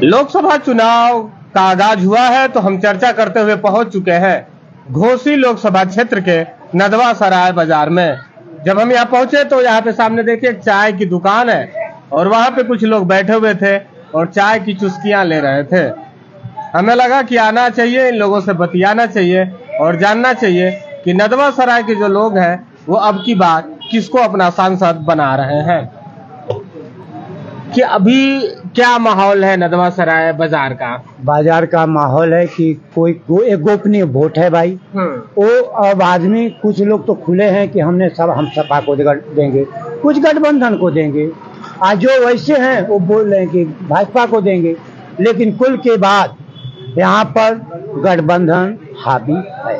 लोकसभा चुनाव का आगाज हुआ है तो हम चर्चा करते हुए पहुंच चुके हैं घोसी लोकसभा क्षेत्र के नदवा सराय बाजार में। जब हम यहाँ पहुंचे तो यहाँ पे सामने देखिए एक चाय की दुकान है और वहाँ पे कुछ लोग बैठे हुए थे और चाय की चुस्कियां ले रहे थे। हमें लगा कि आना चाहिए, इन लोगों से बतियाना चाहिए और जानना चाहिए कि नदवा सराय के जो लोग हैं वो अब की बार किसको अपना सांसद बना रहे हैं। कि अभी क्या माहौल है नदवा सराय बाजार का माहौल है कि कोई एक गोपनीय वोट है भाई। वो अब आदमी कुछ लोग तो खुले हैं कि हम सपा को देंगे, कुछ गठबंधन को देंगे, आज जो वैसे हैं वो बोल रहे हैं कि भाजपा को देंगे। लेकिन कुल के बाद यहाँ पर गठबंधन हावी है।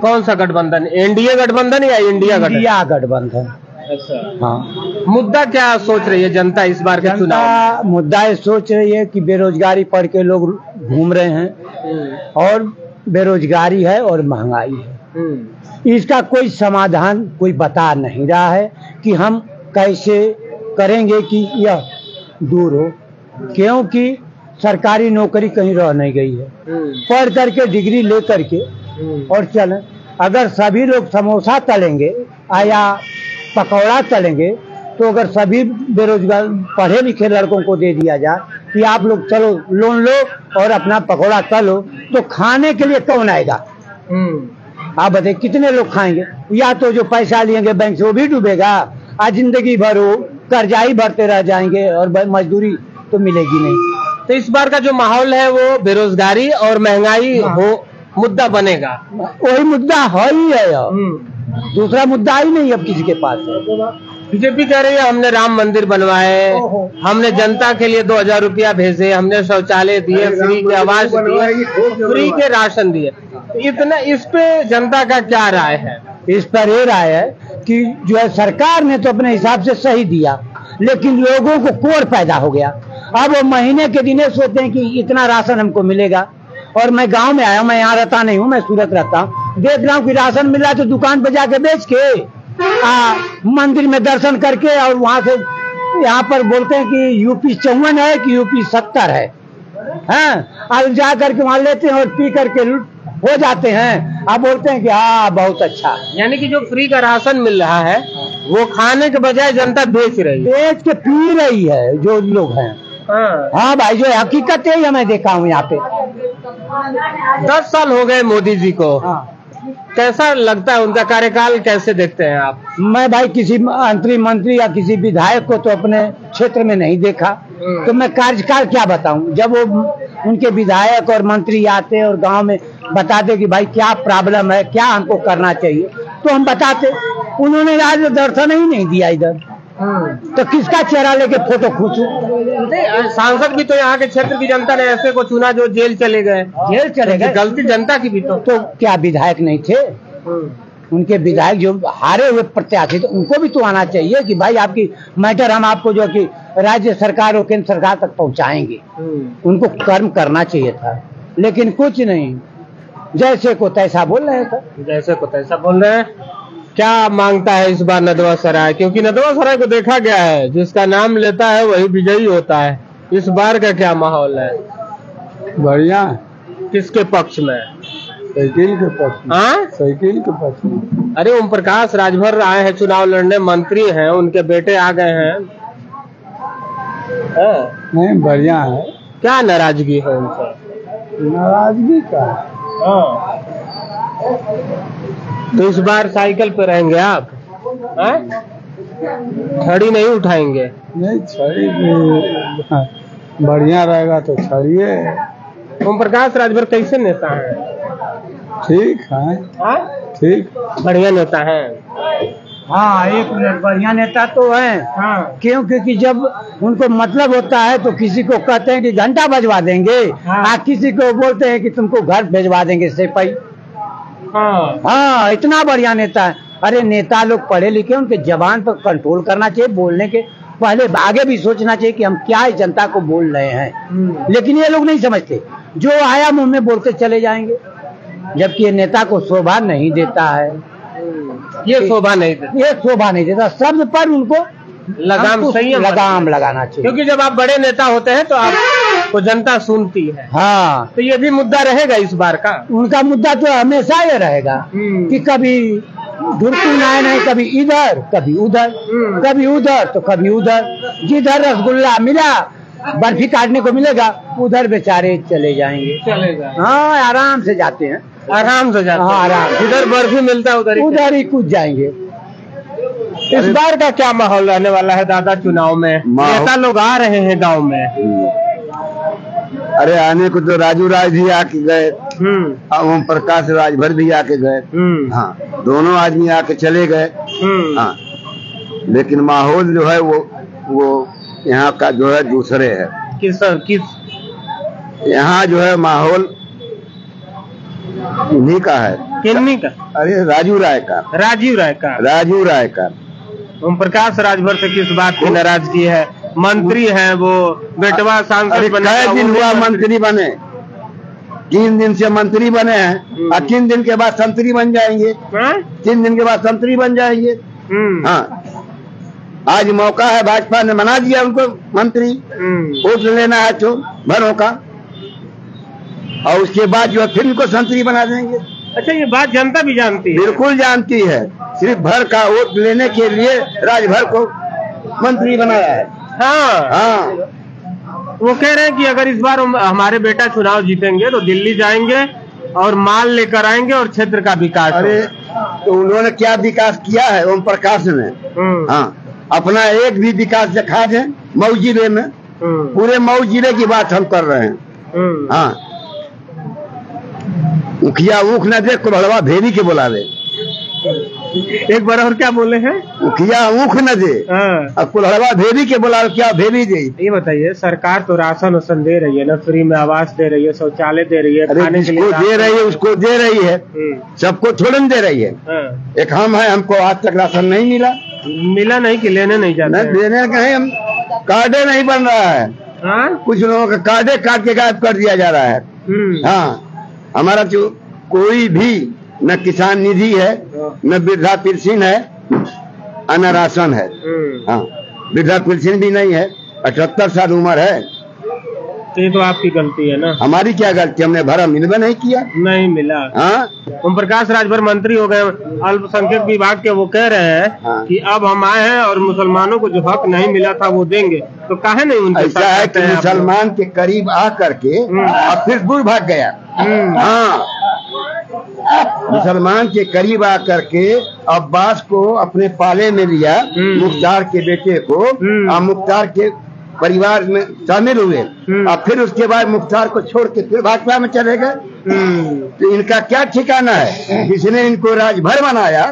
कौन सा गठबंधन? एनडीए गठबंधन या इंडिया गठबंधन? अच्छा, हाँ। मुद्दा क्या सोच रही है जनता इस बार के चुनाव? मुद्दा ये सोच रही है कि बेरोजगारी पढ़ के लोग घूम रहे हैं और बेरोजगारी है और महंगाई है। इसका कोई समाधान कोई बता नहीं रहा है कि हम कैसे करेंगे कि यह दूर हो, क्योंकि सरकारी नौकरी कहीं रह नहीं गई है। पढ़ करके डिग्री ले करके और चलें, अगर सभी लोग समोसा तलेंगे या पकौड़ा तलेंगे तो अगर सभी बेरोजगार पढ़े लिखे लड़कों को दे दिया जाए कि आप लोग चलो लोन लो और अपना पकौड़ा तलो, तो खाने के लिए कौन आएगा? आप बताइए कितने लोग खाएंगे? या तो जो पैसा लेंगे बैंक से वो भी डूबेगा, आज जिंदगी भर वो कर्जा ही भरते रह जाएंगे और मजदूरी तो मिलेगी नहीं। तो इस बार का जो माहौल है वो बेरोजगारी और महंगाई हो मुद्दा बनेगा। वही मुद्दा है ही है, दूसरा मुद्दा ही नहीं अब किसी के पास है। बीजेपी कह रही है हमने राम मंदिर बनवाए, हमने जनता के लिए 2000 रुपया भेजे, हमने शौचालय दिए, फ्री के आवास दिए, फ्री के राशन दिए। इतना इस पे जनता का क्या राय है? इस पर ये राय है कि जो है सरकार ने तो अपने हिसाब से सही दिया, लेकिन लोगों को कोर पैदा हो गया। अब वो महीने के दिने सोचते हैं कि इतना राशन हमको मिलेगा। और मैं गांव में आया हूँ, मैं यहाँ रहता नहीं हूँ, मैं सूरत रहता हूँ, देख रहा हूँ कि राशन मिल रहा है तो दुकान पे जाके बेच के मंदिर में दर्शन करके और वहां से यहाँ पर बोलते हैं कि यूपी 54 है कि यूपी 70 है। अब जा करके वहां लेते हैं और पी करके हो जाते हैं। आप बोलते हैं कि हाँ बहुत अच्छा। यानी कि जो फ्री का राशन मिल रहा है वो खाने के बजाय जनता बेच के पी रही है जो लोग हैं। हाँ भाई, जो हकीकत है मैं देखा हूँ यहाँ पे। 10 साल हो गए मोदी जी को। कैसा लगता है उनका कार्यकाल, कैसे देखते हैं आप? मैं भाई किसी मंत्री या किसी विधायक को तो अपने क्षेत्र में नहीं देखा, तो मैं कार्यकाल क्या बताऊं। जब वो उनके विधायक और मंत्री आते और गांव में बताते कि भाई क्या प्रॉब्लम है, क्या हमको करना चाहिए, तो हम बताते। उन्होंने आज दर्शन ही नहीं दिया इधर, तो किसका चेहरा लेके फोटो खींचूं? सांसद भी तो यहाँ के क्षेत्र की जनता ने ऐसे को चुना जो जेल चले गए। गलती जनता की भी तो क्या विधायक नहीं थे? उनके विधायक जो हारे हुए प्रत्याशी थे उनको भी तो आना चाहिए कि भाई आपकी मैटर हम आपको जो कि राज्य सरकार और केंद्र सरकार तक पहुँचाएंगे। उनको कर्म करना चाहिए था, लेकिन कुछ नहीं, जैसे को तैसा बोल रहे हैं। क्या मांगता है इस बार नदवा सराय? क्योंकि नदवा सराय को देखा गया है जिसका नाम लेता है वही विजयी होता है। इस बार का क्या माहौल है? बढ़िया। किसके पक्ष में? साइकिल के पक्ष में। साइकिल के पक्ष में। अरे ओम प्रकाश राजभर आए हैं चुनाव लड़ने, मंत्री हैं, उनके बेटे आ गए हैं। नहीं, बढ़िया है। क्या नाराजगी है उनसे? नाराजगी का तो इस बार साइकिल पे रहेंगे आप? छड़ी नहीं उठाएंगे? नहीं, छड़ी बढ़िया रहेगा तो छड़िए। ओम प्रकाश राजभर कैसे नेता है? ठीक है। ठीक, बढ़िया नेता है। हाँ, एक मिनट, बढ़िया नेता तो है। क्योंकि जब उनको मतलब होता है तो किसी को कहते हैं कि घंटा बजवा देंगे, किसी को बोलते हैं कि तुमको घर भेजवा देंगे सिपाही। हाँ, इतना बढ़िया नेता है। अरे नेता लोग पढ़े लिखे, उनके जबान पर कंट्रोल करना चाहिए, बोलने के पहले आगे भी सोचना चाहिए कि हम क्या जनता को बोल रहे हैं। लेकिन ये लोग नहीं समझते, जो आया मुंह में बोलते चले जाएंगे, जबकि ये नेता को शोभा नहीं देता है। ये शोभा नहीं देता, शब्द पर उनको लगाम लगाना चाहिए। क्योंकि जब आप बड़े नेता होते हैं तो आप वो जनता सुनती है। हाँ, तो ये भी मुद्दा रहेगा इस बार का। उनका मुद्दा तो हमेशा ये रहेगा कि कभी धुरकुन आए नहीं, कभी इधर कभी उधर, कभी उधर तो कभी उधर। जिधर रसगुल्ला मिला, बर्फी काटने को मिलेगा, उधर बेचारे चले जाएंगे। हाँ, आराम से जाते हैं, आराम से जाते हैं। हाँ, आराम। जिधर बर्फी मिलता है उधर ही कूद जाएंगे। इस बार का क्या माहौल रहने वाला है दादा चुनाव में? नेता लोग आ रहे हैं गांव में। अरे आने को तो राजू राज भी आके गए, ओम प्रकाश राजभर भी आके गए। हाँ, दोनों आदमी आके चले गए। हाँ, लेकिन माहौल जो है वो यहाँ का जो है दूसरे है। किस यहाँ जो है माहौल इन्हीं का है। किन्हीं का? अरे राजू राय का। ओम प्रकाश राजभर से किस बात की नाराजगी है? मंत्री है वो, बेटवा सांसद बने। कई दिन हुआ मंत्री बने, 3 दिन से मंत्री बने हैं, और 3 दिन के बाद संतरी बन जाएंगे। 3 दिन के बाद संतरी बन जाएंगे। हाँ, आज मौका है, भाजपा ने बना दिया उनको मंत्री। वोट लेना है तो भरों का, और उसके बाद जो है फिर उनको संतरी बना देंगे। अच्छा, ये बात जनता भी जानती है? बिल्कुल जानती है। सिर्फ भर का वोट लेने के लिए राजभर को मंत्री बनाया है। हाँ, वो कह रहे हैं कि अगर इस बार हमारे बेटा चुनाव जीतेंगे तो दिल्ली जाएंगे और माल लेकर आएंगे और क्षेत्र का विकास। अरे तो उन्होंने क्या विकास किया है ओम प्रकाश ने? हाँ, अपना एक भी विकास दिखा दें मऊ जिले में। पूरे मऊ जिले की बात हम कर रहे हैं। हाँ, मुखिया ऊख न दे कुल्हड़वा भेदी के बुलावे। एक बार और क्या बोले हैं? मुखिया ऊख न दे और कुल्हड़वा भेदी के बुलावे। क्या भेदी दे? ये बताइए, सरकार तो राशन वासन दे रही है ना, फ्री में आवास दे रही है, शौचालय दे रही है, खाने के लिए दे रही है, उसको दे रही है, सबको थोड़ा दे रही है। एक हम है, हमको आज तक राशन नहीं मिला नहीं कि लेने नहीं जाते? लेने कहीं हम कार्डे नहीं बन रहा है। कुछ लोगों का कार्डे काट के गायब कर दिया जा रहा है। हाँ, हमारा जो कोई भी न किसान निधि है, न वृद्धा पेंशन है, न राशन है। हाँ, वृद्धा पेंशन भी नहीं है। 78 साल उम्र है। ये तो आपकी गलती है ना। हमारी क्या गलती? हमने भरा मिलवा नहीं किया। नहीं मिला। हाँ, ओम प्रकाश राजभर मंत्री हो गए अल्पसंख्यक विभाग के। वो कह रहे हैं कि अब हम आए हैं और मुसलमानों को जो हक नहीं मिला था वो देंगे। तो काहे नहीं उनके ऐसा है कि मुसलमान के करीब आ करके और फिर दूर भाग गया। हाँ, मुसलमान के करीब आ करके अब्बास को अपने पाले में लिया, मुख्तार के बेटे को, और मुख्तार के परिवार में शामिल हुए, और फिर उसके बाद मुख्तार को छोड़ के फिर भाजपा में चले गए। तो इनका क्या ठिकाना है? जिसने इनको राजभर बनाया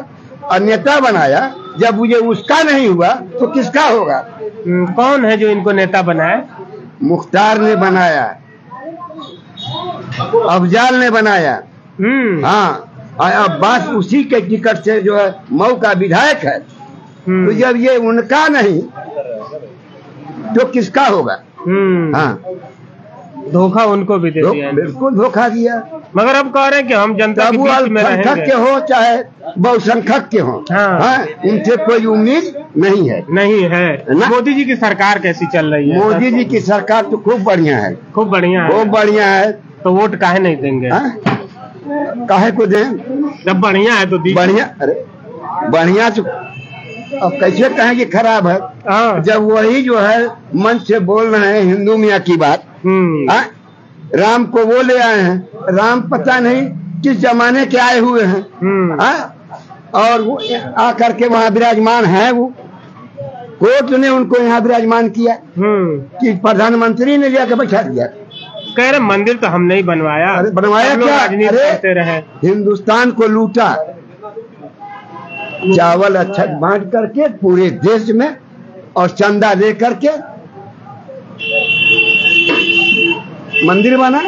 और नेता बनाया, जब मुझे उसका नहीं हुआ तो किसका होगा? कौन है जो इनको नेता बनाया? मुख्तार ने बनाया, अफजाल ने बनाया। हाँ, अब्बास उसी के टिकट से जो है मऊ का विधायक है। तो जब ये उनका नहीं तो किसका होगा? हाँ, धोखा उनको भी दे दिया। बिल्कुल धोखा दिया। मगर अब कह रहे हैं कि हम जनता के बीच में रहेंगे। के हो चाहे बहुसंख्यक के हो, हाँ, इनसे कोई उम्मीद नहीं है। मोदी जी की सरकार कैसी चल रही है? मोदी जी की सरकार तो खूब बढ़िया है। खूब बढ़िया है। तो वोट काहे नहीं देंगे? काहे को दें? जब बढ़िया है तो बढ़िया। अरे बढ़िया तो अब कैसे कहें कि खराब है? जब वही जो है मन से बोल रहे हैं हिंदू मियाँ की बात। राम को वो ले आए हैं, राम पता नहीं किस जमाने के आए हुए हैं। और वो आकर के वहाँ विराजमान है। वो कोर्ट ने उनको यहाँ विराजमान किया कि प्रधानमंत्री ने जाकर बैठा दिया। कह रहे मंदिर तो हमने ही बनवाया। अरे बनवाया क्या? राजनीति करते रहे, हिंदुस्तान को लूटा, चावल अच्छा बांट करके पूरे देश में, और चंदा ले करके मंदिर बना।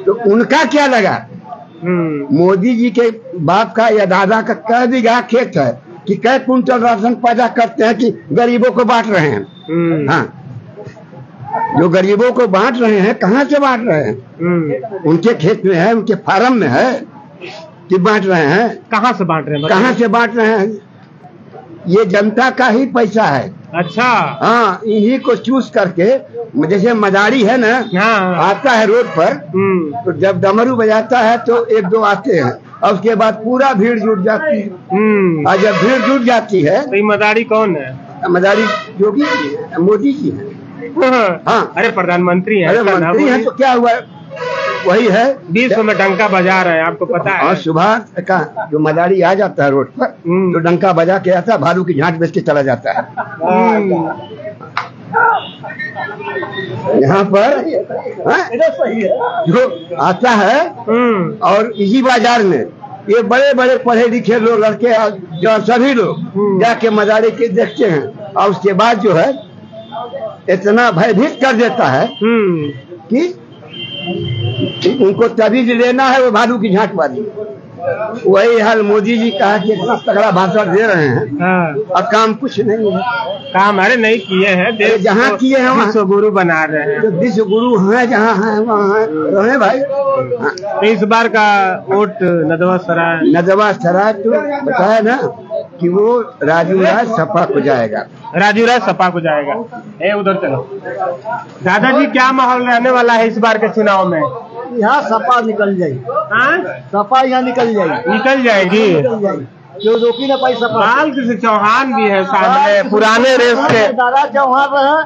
तो उनका क्या लगा? मोदी जी के बाप का या दादा का कै बीघा खेत है कि कै कुंटल राशन पैदा करते हैं कि गरीबों को बांट रहे हैं। हाँ, जो गरीबों को बांट रहे हैं, कहाँ से बांट रहे हैं? उनके खेत में है, उनके फार्म में है कि बांट रहे हैं? कहाँ से बांट रहे हैं? कहाँ से बांट रहे हैं? ये जनता का ही पैसा है। अच्छा। हाँ, इन्हीं को चूज करके, जैसे मदारी है ना, हाँ, आता है रोड पर, तो जब डमरू बजाता है तो एक दो आते हैं और उसके बाद पूरा भीड़ जुट जाती है। और जब भीड़ जुट जाती है तो ये मदारी कौन है? मदारी योगी जी है, मोदी जी है। हाँ, अरे प्रधानमंत्री है। अरे मंत्री है तो क्या हुआ, वही है। विश्व में डंका बजा रहे हैं, आपको पता है? और सुबह का जो मदारी आ जाता है रोड पर, तो डंका बजा के आता है, भालू की झांट बेच के चला जाता है। यहाँ पर जो आता है और इसी बाजार में ये बड़े बड़े पढ़े लिखे लोग, लड़के जो सभी लोग जाके मदारी के देखते हैं और उसके बाद जो है इतना भयभीत कर देता है कि उनको तभी लेना है वो भालू की झांक वाली। वही हाल मोदी जी कहा कि इतना तगड़ा भाषण दे रहे हैं और काम कुछ नहीं है। काम अरे नहीं किए हैं, जहाँ किए हैं विश्व गुरु बना रहे हैं। जो विश्व गुरु हैं जहाँ हैं वहाँ रहे भाई। तो इस बार का वोट नदवा सराय तो बताया ना कि वो राजू राय सपा को जाएगा। राजू राय सपा को जाएगा। उधर चलो दादाजी, क्या माहौल रहने वाला है इस बार के चुनाव में? यहाँ सपा निकल जाएगी। सपा यहाँ निकल जाएगी। जो रोकी न पाई सपा। लाल कृष्ण चौहान भी है सामने, पुराने रेस के। दादा चौहान रहा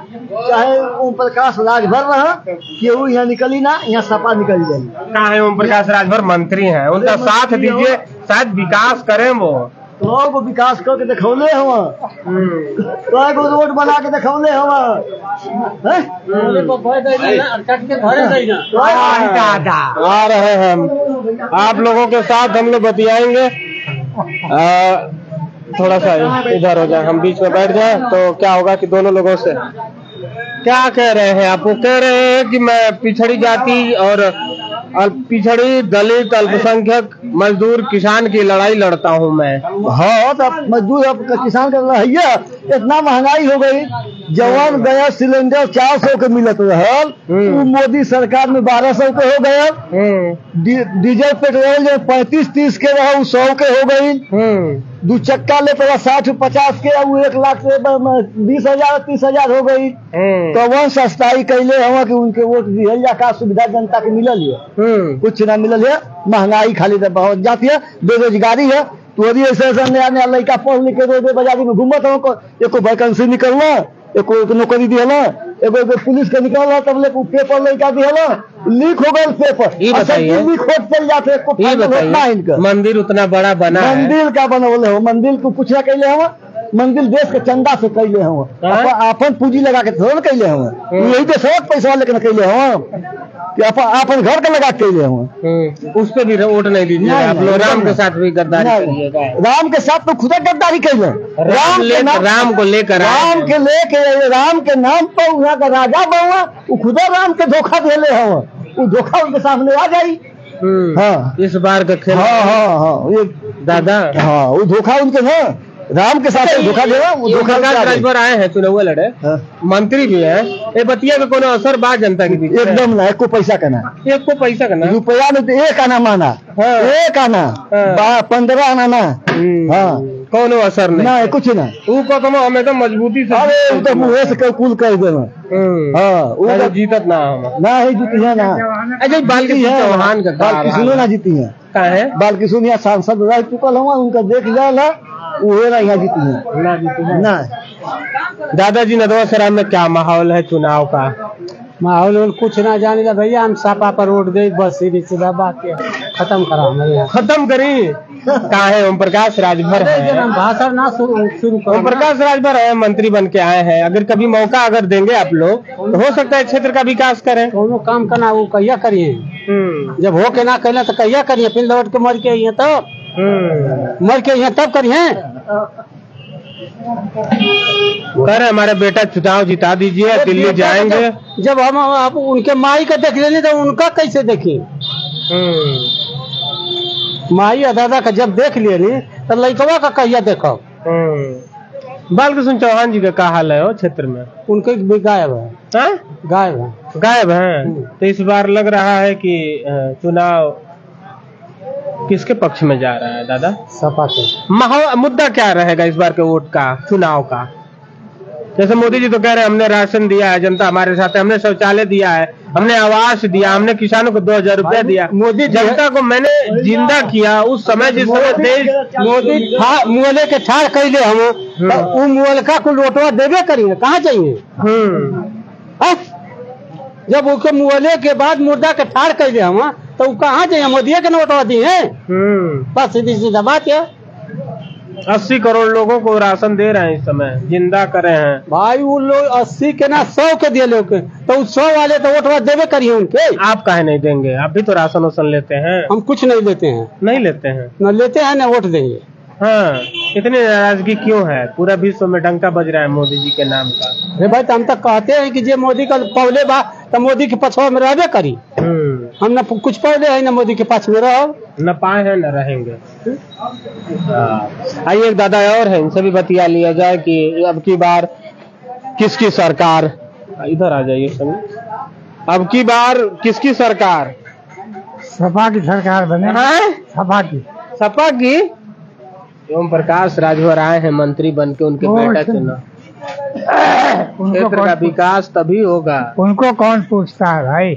चाहे ओम प्रकाश राजभर रहा, केहू यहाँ निकली ना, यहाँ सपा निकल जाएगी। कहाँ है ओम प्रकाश राजभर? मंत्री हैं, उनका साथ दीजिए, शायद विकास करें वो। लोग विकास करके दिखौले हवा, रोड बना के दिखौले हवा। आ रहे हैं हम, आप लोगों के साथ हम लोग बतियाएंगे। थोड़ा सा इधर हो जाए, हम बीच में बैठ जाए तो क्या होगा कि दोनों लोगों से क्या कह रहे हैं? आपको कह रहे हैं कि मैं पिछड़ी जाति और पिछड़ी दलित अल्पसंख्यक मजदूर किसान की लड़ाई लड़ता हूं मैं। हाँ, तो मजदूर किसान का लड़ाई, इतना महंगाई हो गई। जवान गया सिलेंडर 400 के मिलत रहल, मोदी सरकार में 1200 के हो गया। डीजल पेट्रोल जो 35-30 के रहा 100 के हो गई। 2 चक्का ले तो 60-50 के, 1 लाख से 20,000-30,000 हो गई। तो वह सस्ताई कैले हवा कि उनके वोट दिहल जा, का सुविधा जनता के मिलल है? कुछ ना मिलल है। महंगाई खाली बहुत जाती है, बेरोजगारी है। तो ऐसे नया नया लड़का पढ़ लिख के रोड बाजारी में घूमत हो, एको वैकेंसी निकलना, एको नौकरी दिहला, एगो पुलिस के निकलना, तब ले पेपर लड़का दिहला, लीक हो गए पेपर। ये बताइए, लीक होत चल जाते। इनका मंदिर उतना बड़ा बना, मंदिर का बनवले हो, मंदिर को कुछ ना कैले हो, मंदिर देश के चंदा से कैले हो, अपन पूंजी लगा के थोड़ा कैले हो, यही तो सब पैसा लेकर कैले हो, अपन घर का लगा कैले हो। उस पर भी वोट नहीं दीजिए आप लोग। राम के साथ भी गद्दारी करिएगा। राम के साथ तो खुदा गद्दारी कैले, राम को लेकर, राम के नाम पर वहाँ का राजा बना, वो खुदा राम के धोखा देले हो, वो धोखा उनके सामने आ जाये। हाँ, इस बार का खेल। हाँ, ये दादा, हाँ, वो धोखा उनके है, राम के साथ धोखा देगा। वो धोखा राजभर आए हैं, चुनाव लड़े, मंत्री भी है। ये बतिया का कोनो असर बात जनता के बीच? एकदम ना, एक को पैसा का ना, रुपया में तो एक आना माना, एक आना 15 आना ना। हाँ, कोनो असर नहीं, कुछ ना। वो को हमें तो मजबूती से, अरे तो मुँह से कुल कर देना। हाँ, वो जीतत ना ही जीती है ना। अच्छा, बालकृष्ण चौहान का बालकृष्ण ना जीती है, बालकृष्ण यहाँ सांसद रह चुकल हुआ, उनका देख जाए वो ना यहाँ जीती है ना। दादाजी, नदवा सराय में क्या माहौल है चुनाव का? माहौल कुछ ना जाने का भैया, हम सपा पर वोट दे, बस सीधा बात है, खत्म करा, खत्म करी। कहाँ है ओम प्रकाश राजभर है? भाषण ना शुरू करो। ओम प्रकाश राजभर है, मंत्री बन के आए हैं। अगर कभी मौका अगर देंगे आप लोग, तो हो सकता है क्षेत्र का विकास करें। दोनों काम करना, वो कहिया करिए, जब हो के ना कहना तो कहिया करिए, फिर लौट के मर के यहाँ तब करिए। कर हमारे बेटा चुनाव जिता दीजिए, दिल्ली जाएंगे। जब हम आप उनके माई का देख लेंगे तो उनका कैसे देखें? माई और दादा का जब देख लिए तो लड़कवा का कहिया देखो। बालकृष्ण चौहान जी का क्या हाल है वो क्षेत्र में? उनके भी गायब है, गायब है। तो इस बार लग रहा है कि चुनाव किसके पक्ष में जा रहा है दादा? सपा के। मुद्दा क्या रहेगा इस बार के वोट का, चुनाव का? जैसे मोदी जी तो कह रहे हैं हमने राशन दिया है, जनता हमारे साथ है, हमने शौचालय दिया है, हमने आवास दिया, हमने किसानों को 2000 रुपया दिया। मोदी जनता को मैंने जिंदा किया उस समय जिस समय देश मोदी मुहले के ठाड़ कैले हम वो मुहलका को लोटवा देवे करेंगे, कहाँ चाहिए? जब उसके मुहले के बाद मुर्दा के ठाड़ कैले हम तो कहाँ चाहिए? मोदी के नोटवा दिए। बस सीधी सीधा बात है। 80 करोड़ लोगों को राशन दे रहे हैं इस समय, जिंदा करे हैं भाई। वो लोग 80 के ना 100 के दिए लोग, तो 100 वाले तो वोट देवे करिए उनके। आप काहे नहीं देंगे? आप भी तो राशन वासन लेते हैं। हम कुछ नहीं लेते हैं। नहीं लेते हैं? न लेते हैं न वोट देंगे। हाँ, इतनी नाराजगी क्यों है? पूरा विश्व में डंका बज रहा है मोदी जी के नाम का। अरे भाई तो हम तक कहते हैं कि जे मोदी का पहले बा तो मोदी के पछवा में रहबे करी। हम न कुछ पहले है न मोदी के पास में रहो, न पाए हैं न रहेंगे। आइए एक दादा और है, इनसे भी बतिया लिया जाए कि अब की बार किसकी सरकार, इधर आ जाइए सभी, अब की बार किसकी सरकार? सपा की सरकार बने। सपा की ओम प्रकाश राजभर आए हैं मंत्री बन के, उनके बेटा चुना। क्षेत्र का विकास तभी होगा। उनको कौन पूछता है भाई?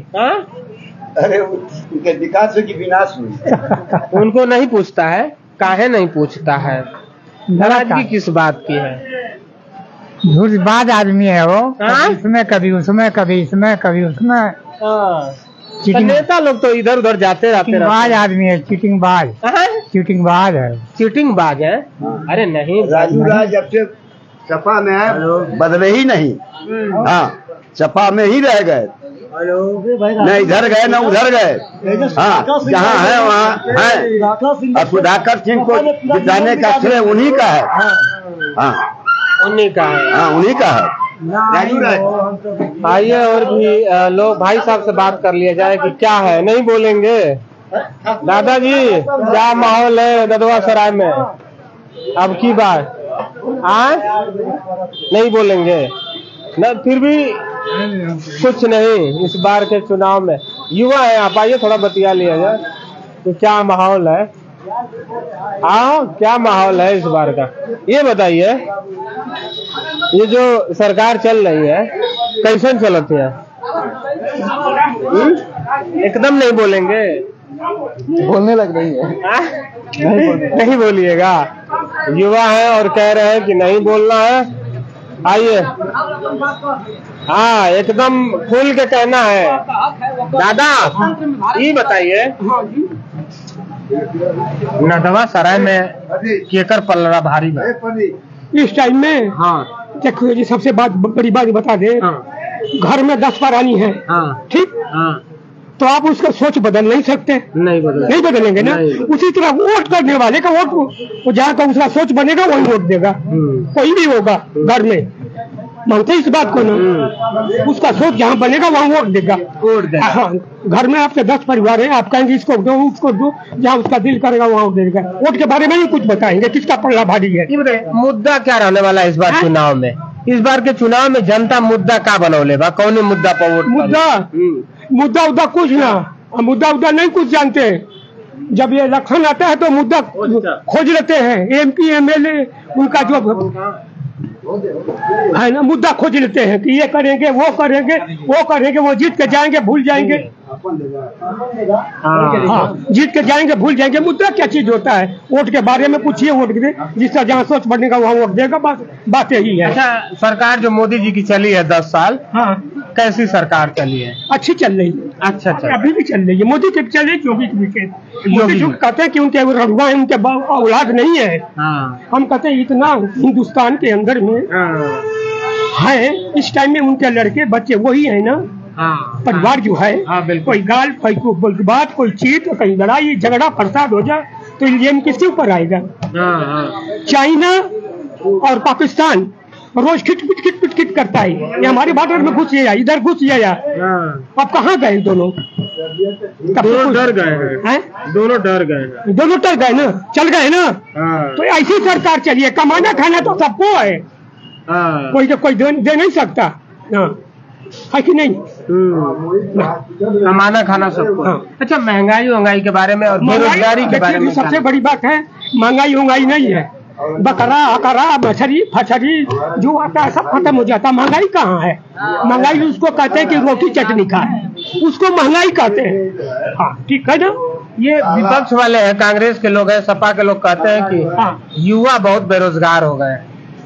अरे उनके विकास की विनाश हुई। उनको नहीं पूछता है। काहे नहीं पूछता है? नाराजगी किस बात की है? झूठबाज आदमी है वो। इसमें कभी उसमें, कभी इसमें, कभी उसमें। नेता लोग तो इधर उधर जाते रहते हैं। बाज आदमी है, चीटिंग बाज। चीटिंग बाज है। चीटिंग बाज है? अरे नहीं, राजू राज जब से सपा में है बदले ही नहीं। हाँ, सपा में ही रह गए, न इधर गए न उधर गए। हाँ, जहाँ है वहाँ है। और सुधाकर सिंह को जिताने का श्रेय उन्हीं का है। हाँ, उन्हीं का है। हाँ, उन्हीं का है। आइए और भी लोग भाई साहब से बात कर लिया जाए कि क्या है। नहीं बोलेंगे? दादाजी क्या माहौल है नदवा सराय में अब की बार? नहीं बोलेंगे न? फिर भी कुछ नहीं इस बार के चुनाव में। युवा है आप, आइए थोड़ा बतिया लिया जाए तो क्या माहौल है। क्या माहौल है इस बार का, ये बताइए। ये जो सरकार चल रही है कैसे चलती है? एकदम नहीं बोलेंगे? बोलने लग रही है। नहीं बोलिएगा। युवा है और कह रहे हैं कि नहीं बोलना है। आइए, हाँ एकदम खुल के कहना है। दादा ये बताइए, नदवा सराय में केकर पलड़ा भारी है इस टाइम में? हाँ देखो जी, सबसे बड़ी बात बता दे। घर में 10 प्राणी है, ठीक? तो आप उसका सोच बदल नहीं सकते। नहीं बदलेंगे ना। उसी तरह वोट करने वाले का वोट, जहाँ का उसका सोच बनेगा वही वोट देगा। कोई भी होगा घर में, मानते इस बात को ना? उसका सोच जहाँ बनेगा वहाँ वोट देगा। हाँ, घर में आपके 10 परिवार है, आप कहेंगे इसको दो उसको दो, जहाँ उसका दिल करेगा वहाँ वोट देगा। वोट के बारे में ही कुछ बताएंगे किसका पल्ला भारी है। मुद्दा क्या रहने वाला है इस बार चुनाव में? इस बार के चुनाव में जनता मुद्दा क्या बनौले बा? कौन मुद्दा पर वोट? मुद्दा उद्दा कुछ ना, मुद्दा उद्दा नहीं कुछ जानते। जब ये इलेक्शन आता है तो मुद्दा खोज लेते हैं। MP MLA उनका जो है ना, मुद्दा खोज लेते हैं कि ये करेंगे वो करेंगे वो करेंगे, वो जीत के जाएंगे भूल जाएंगे। हाँ, जीत के जाएंगे भूल जाएंगे। मुद्दा क्या चीज होता है? वोट के बारे में पूछिए, वोट दे, जिसका जहाँ सोच बनेगा वहाँ वोट देगा। बस बात यही है। अच्छा, सरकार जो मोदी जी की चली है 10 साल, हाँ, कैसी सरकार चली है? अच्छी चल रही है। अच्छा, अभी भी चल रही है। मोदी की चल रही, योगी की भी कहते हैं कि उनके रघुआ है, उनके औलाद नहीं है। हम कहते हैं इतना हिंदुस्तान के अंदर में है इस टाइम में उनके लड़के बच्चे वही है ना। परिवार जो है, कोई गाल कोई बात, कोई चीट, कहीं लड़ाई झगड़ा फसाद हो जाए तो इंडियन किसके ऊपर आएगा? चाइना और पाकिस्तान रोज खिट करता है। ये हमारे बॉर्डर में घुस गया, इधर घुस गया। अब कहाँ गए दोनों? डर गए हैं। दोनों डर गए ना, चल गए ना। तो ऐसी सरकार चलिए, कमाना खाना तो सबको है। कोई दे नहीं सकता है कि नहीं? कमाना खाना सबको। अच्छा, महंगाई के बारे में और बेरोजगारी के बारे में? सबसे बड़ी बात है महंगाई नहीं है। बकरा अकरा मछली फछली जो आता है सब खत्म हो जाता। महंगाई कहाँ है? महंगाई उसको कहते हैं कि रोटी चटनी खाए, उसको महंगाई कहते हैं। हाँ ठीक है ना। ये विपक्ष वाले हैं, कांग्रेस के लोग हैं, सपा के लोग कहते हैं कि युवा बहुत बेरोजगार हो गए।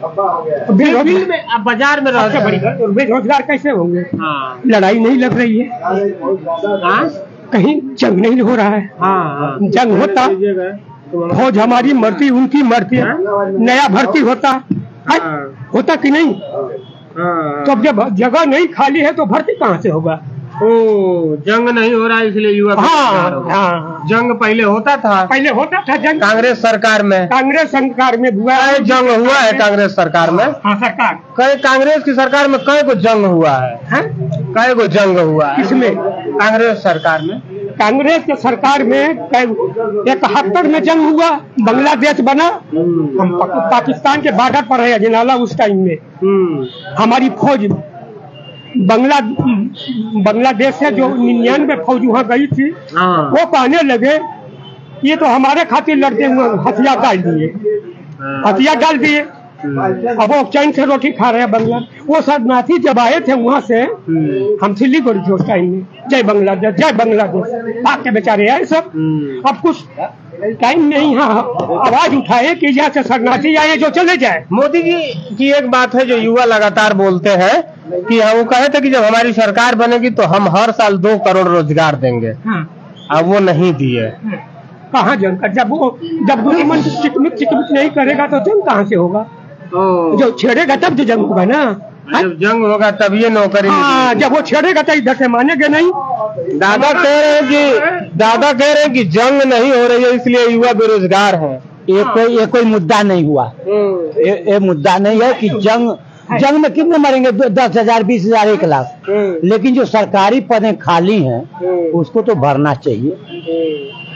अब बाजार में रहते बड़ी बेरोजगार कैसे होंगे? लड़ाई नहीं लग रही है, कहीं जंग नहीं हो रहा है। जंग होता फौज हमारी मरती उनकी मरती, नया भर्ती होता होता कि नहीं? तो अब जब जगह नहीं खाली है तो भर्ती कहाँ से होगा? जंग नहीं हो रहा है इसलिए युवा जंग पहले होता था जंग कांग्रेस सरकार में हुआ है। जंग हुआ है कांग्रेस सरकार में। सरकार कांग्रेस की सरकार में कई को जंग हुआ है? कई को जंग हुआ है किसमें? कांग्रेस सरकार में। कांग्रेस के सरकार में 71 में जंग हुआ, बांग्लादेश बना। हम पाकिस्तान के बॉर्डर पर है अजनाला, उस टाइम में हमारी फौज बांग्लादेश से जो 99 फौज वहाँ गई थी, वो कहने लगे ये तो हमारे खातिर लड़ते हुए हथियार डाल दिए। अब वो चैन से रोटी खा रहे हैं बंगला। वो शरणार्थी जब आए थे वहाँ से, हम सिलीगुड़ी थे उस टाइम में, जय बांग्लादेश भाग के बेचारे आए सब। अब कुछ टाइम नहीं आवाज उठाए कि यहाँ से शरणार्थी आए जो चले जाए। मोदी जी की एक बात है जो युवा लगातार बोलते हैं कि वो कहे थे कि जब हमारी सरकार बनेगी तो हम हर साल 2 करोड़ रोजगार देंगे। अब वो नहीं दिए। कहाँ जंग? जब दुश्मन चिकमिक नहीं करेगा तो जंग कहाँ से होगा? जो छेड़ेगा तब तो जंग होगा ना। जब जंग होगा तब ये नौकरी। जब वो छेड़ेगा तो इधर से मानेंगे नहीं। दादा कह रहे हैं कि जंग नहीं हो रही है इसलिए युवा बेरोजगार है। ये कोई मुद्दा नहीं हुआ। ये मुद्दा नहीं है कि जंग में कितने मरेंगे? 10,000 20,000 1 लाख। लेकिन जो सरकारी पदें खाली हैं उसको तो भरना चाहिए।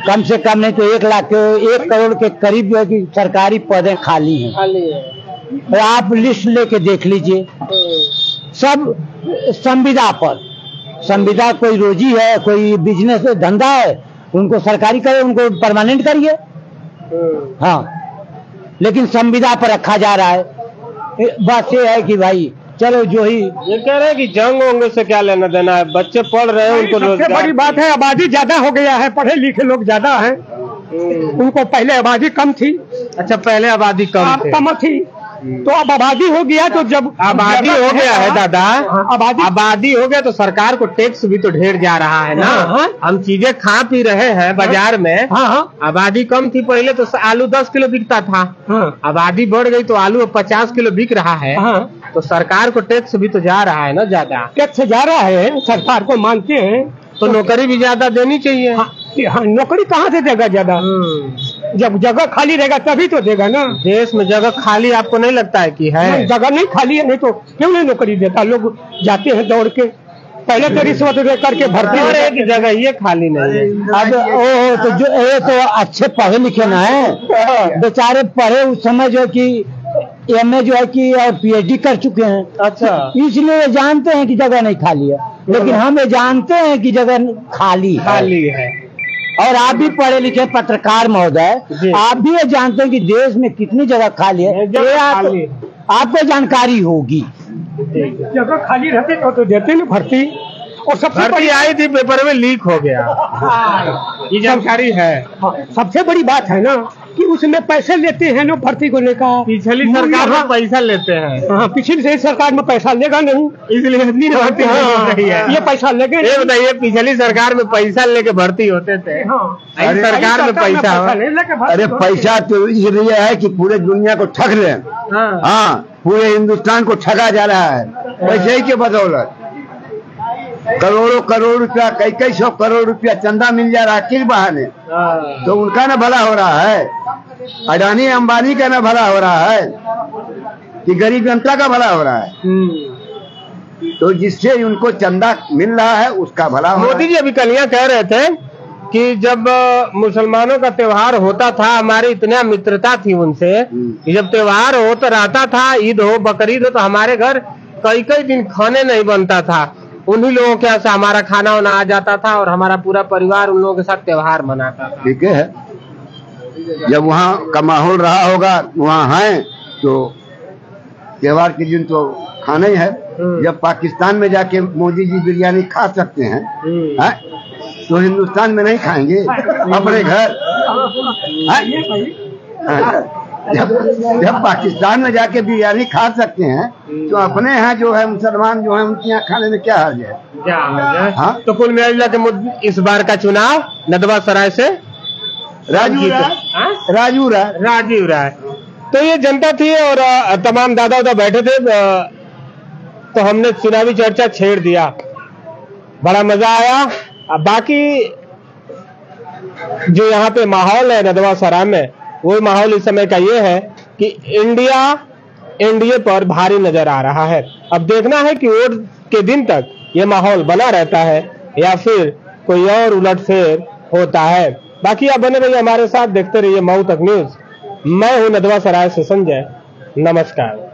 कम से कम नहीं तो 1 लाख 1 करोड़ के करीब जो है कि सरकारी पदें खाली हैं। और आप लिस्ट लेके देख लीजिए, सब संविदा कोई रोजी है, कोई बिजनेस धंधा है, उनको सरकारी करे, उनको परमानेंट करिए। हाँ, लेकिन संविदा पर रखा जा रहा है। बात ये है कि भाई चलो जो ही ये कह रहे हैं कि जंग होंगे से क्या लेना देना है, बच्चे पढ़ रहे हैं, उनको सबसे बड़ी बात है आबादी ज्यादा हो गया है, पढ़े लिखे लोग ज्यादा हैं। उनको पहले आबादी कम थी। अच्छा, पहले आबादी कम थी तो अब आबादी हो गया। तो जब आबादी हो गया है दादा, आबादी हो गया तो सरकार को टैक्स भी तो ढेर जा रहा है ना। हम चीजें खा पी रहे हैं बाजार में। आबादी कम थी पहले तो आलू 10 किलो बिकता था। आबादी बढ़ गई तो आलू 50 किलो बिक रहा है। तो सरकार को टैक्स भी तो जा रहा है ना, ज्यादा टैक्स जा रहा है। सरकार को मानते हैं तो नौकरी भी ज्यादा देनी चाहिए। नौकरी कहाँ से देगा ज्यादा? जब जगह खाली रहेगा तभी तो देगा ना। देश में जगह खाली आपको नहीं लगता है कि है? जगह नहीं खाली है, नहीं तो क्यों नहीं नौकरी देता? लोग जाते हैं दौड़ के, पहले तो रिश्वत दे करके भर्ती हो रहे की जगह ये खाली नहीं है। अब तो जो ये तो अच्छे पढ़े लिखे ना है, बेचारे पढ़े उस समय जो कि MA जो है कि और PhD कर चुके हैं। अच्छा, इसलिए ये जानते हैं कि जगह नहीं खाली है। लेकिन हम ये जानते हैं कि जगह खाली है। और आप भी पढ़े लिखे पत्रकार महोदय, आप भी ये जानते हैं कि देश में कितनी जगह खाली है। ये आपको जानकारी होगी। जगह खाली रहती तो देते ना भर्ती। और सबसे बड़ी आई थी, पेपर में लीक हो गया। ये जानकारी है। सबसे बड़ी बात है ना कि उसमें पैसे लेते हैं ना भर्ती को लेकर। पिछली सरकार में पैसा लेते हैं। हाँ, पिछली सरकार में पैसा लेगा नहीं, इसलिए इतनी भर्ती नहीं है। ये पैसा लेगा। ये बताइए, पिछली सरकार में पैसा लेके भर्ती होते थे। सरकार में पैसा अरे पैसा तो इसलिए है कि पूरे दुनिया को ठग रहे हैं। हाँ, पूरे हिंदुस्तान को ठगा जा रहा है पैसे के बदौलत। करोड़ों रुपया, कई सौ करोड़ रुपया चंदा मिल जा रहा है किस बहाने? तो उनका ना भला हो रहा है, अडानी अंबानी का ना भला हो रहा है कि गरीब जनता का भला हो रहा है? तो जिससे उनको चंदा मिल रहा है उसका भला हो रहा है। मोदी जी अभी कल यहाँ कह रहे थे कि जब मुसलमानों का त्योहार होता था, हमारी इतना मित्रता थी उनसे कि जब त्योहार होता रहता था, ईद हो बकरीद हो, तो हमारे घर कई दिन खाने नहीं बनता था। उन्हीं लोगों के से हमारा खाना वाना आ जाता था और हमारा पूरा परिवार उन लोगों के साथ त्योहार मनाता था। ठीक है, जब वहाँ का माहौल रहा होगा, वहाँ है तो त्योहार के दिन तो खाना ही है। जब पाकिस्तान में जाके मोदी जी बिरयानी खा सकते हैं, तो हिंदुस्तान में नहीं खाएंगे अपने घर? जब पाकिस्तान में जाके बिरयानी खा सकते हैं, तो अपने यहाँ जो है मुसलमान जो है उनके यहाँ खाने में क्या हर्ज है? हाँ, तो कुल मिला के इस बार का चुनाव नदवा सराय से राजीव राय। तो ये जनता थी और तमाम दादा उदा बैठे थे, तो हमने चुनावी चर्चा छेड़ दिया, बड़ा मजा आया। बाकी जो यहाँ पे माहौल है नदवा सराय में, वो माहौल इस समय का ये है कि इंडिया एनडीए पर भारी नजर आ रहा है। अब देखना है कि वोट के दिन तक ये माहौल बना रहता है या फिर कोई और उलटफेर होता है। बाकी आप बने रहिए हमारे साथ, देखते रहिए मऊ तक न्यूज। मैं हूं नदवा सराय से संजय, नमस्कार।